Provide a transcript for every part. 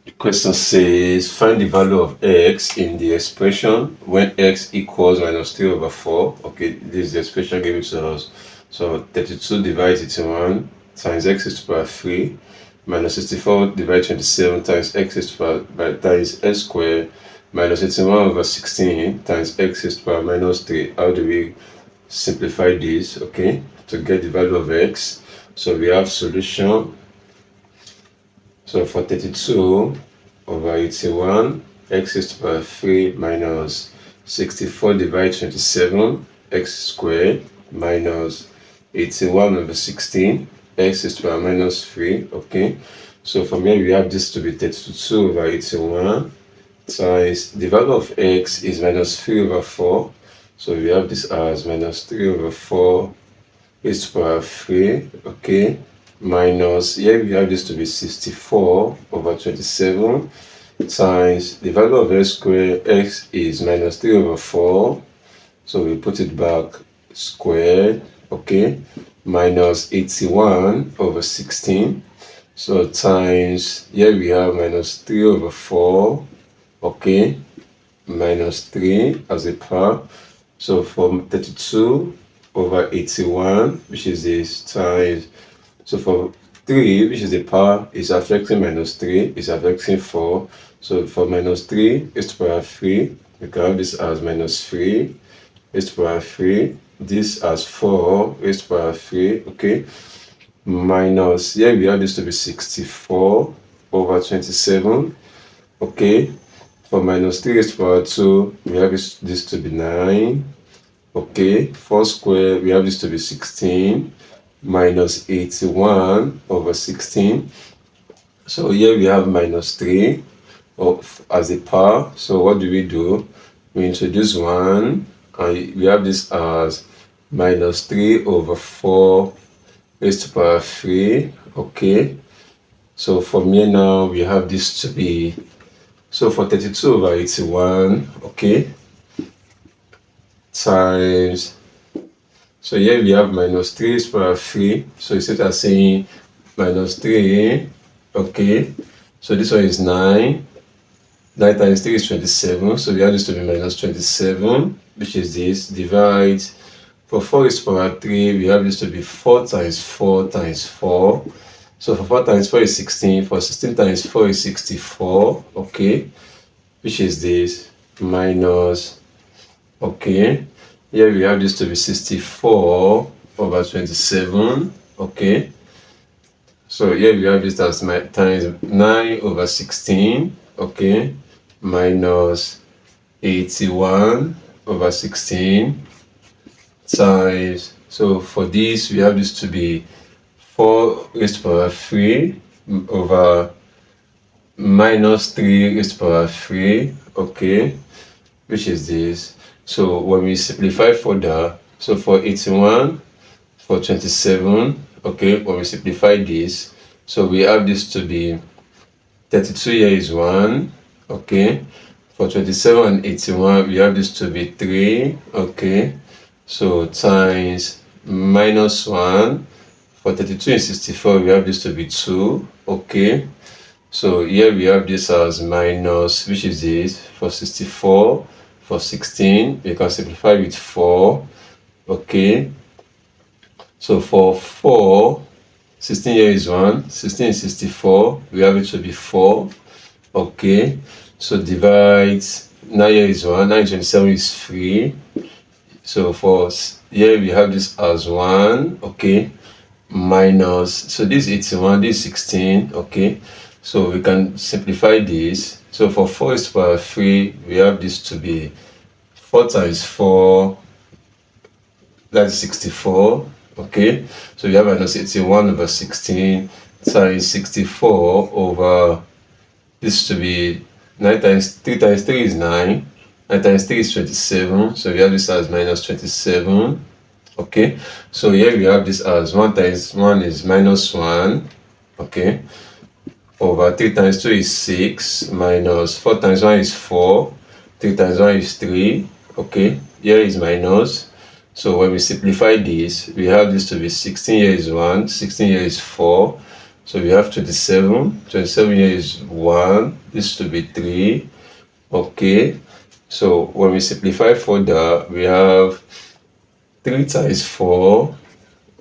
The question says find the value of x in the expression when x equals minus 3 over 4. Okay, this is the expression given to us. So 32 divided 81 times x is to the power 3 minus 64 divided 27 times x is to the power times s squared minus 81 over 16 times x is to the power minus 3. How do we simplify this? Okay, to get the value of x. So we have solution. So for 32 over 81, x is to the power 3 minus 64 divided 27, x squared minus 81 over 16, x is to the power minus 3. Okay, so from here we have this to be 32 over 81 times the value of x is minus 3 over 4. So we have this as minus 3 over 4 is to the power 3. Okay, minus, here we have this to be 64 over 27 times the value of x squared, x is minus 3 over 4, so we put it back, squared, okay, minus 81 over 16, so times, here we have minus 3 over 4, okay, minus 3 as a part, so from 32 over 81, which is this, times, so for 3, which is the power, is affecting minus 3, is affecting 4. So for minus 3 is to the power 3, we can have this as minus 3 is to the power 3, this as 4 is to the power 3, okay, minus, here we have this to be 64 over 27, okay, for minus 3 is to the power 2, we have this to be 9, okay, 4 squared, we have this to be 16, minus 81 over 16. So here we have minus 3 as a power. So what do? We introduce 1, and we have this as minus 3 over 4 raised to the power 3. Okay, so from here now we have this to be, so for 32 over 81, okay, times, so here we have minus 3 raised to the power 3. So instead of saying minus 3, okay, so this one is 9. 9 times 3 is 27. So we have this to be minus 27, which is this, divide. For 4 raised to the power 3, we have this to be 4 times 4 times 4. So for 4 times 4 is 16. For 16 times 4 is 64, okay, which is this, minus, okay, here we have this to be 64 over 27, okay, so here we have this as times 9 over 16, okay, minus 81 over 16 times, so for this we have this to be 4 raised to the power 3 over minus 3 raised to the power 3, okay, which is this. So when we simplify further, so for 81, for 27, okay, when we simplify this, so we have this to be 32 here is 1, okay, for 27 and 81, we have this to be 3, okay, so times minus 1, for 32 and 64, we have this to be 2, okay, so here we have this as minus, which is this, for 64, for 16, we can simplify with 4, okay, so for 4, 16 here is 1, 16 is 64, we have it to be 4, okay, so divide, 9 here is 1, 9 27 is 3, so for here we have this as 1, okay, minus, so this is 81, this is 16, okay, so we can simplify this. So for 4 is to the power 3, we have this to be 4 times 4, that's 64, okay, so we have minus 81 over 16 times 64 over, this to be 9 times 3 times 3 is 9, 9 times 3 is 27, so we have this as minus 27, okay, so here we have this as 1 times 1 is minus 1, okay, over 3 times 2 is 6, minus 4 times 1 is 4, 3 times 1 is 3, okay, here is minus, so when we simplify this, we have this to be 16 here is 1, 16 here is 4, So we have 27. 27 here is 1. This to be 3. Okay. So when we simplify further, we have 3 times 4.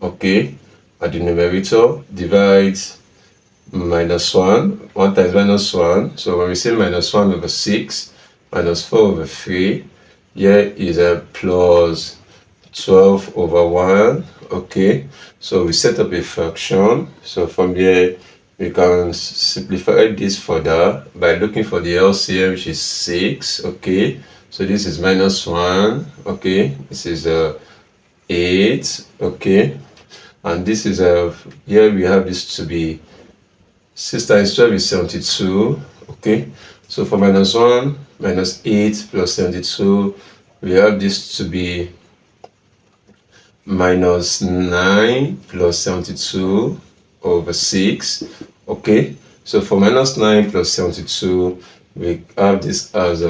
Okay. At the numerator, divides -1. 1 times -1. So when we say -1/6, -4/3, here is a plus 12/1. Okay, so we set up a fraction. So from here we can simplify this further by looking for the LCM, which is 6. Okay, so this is -1. Okay, this is 8. Okay, and this is here we have this to be 6 times 12 is 72. Okay, so for -1 -8 plus 72, we have this to be -9 plus 72/6. Okay, so for -9 plus 72, we have this as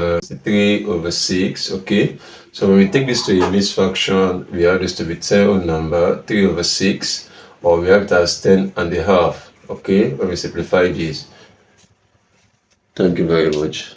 3/6. Okay, so when we take this to a mixed fraction, we have this to be 10 whole number, 3/6, or we have it as 10.5. Okay, when we simplify this. Thank you very much.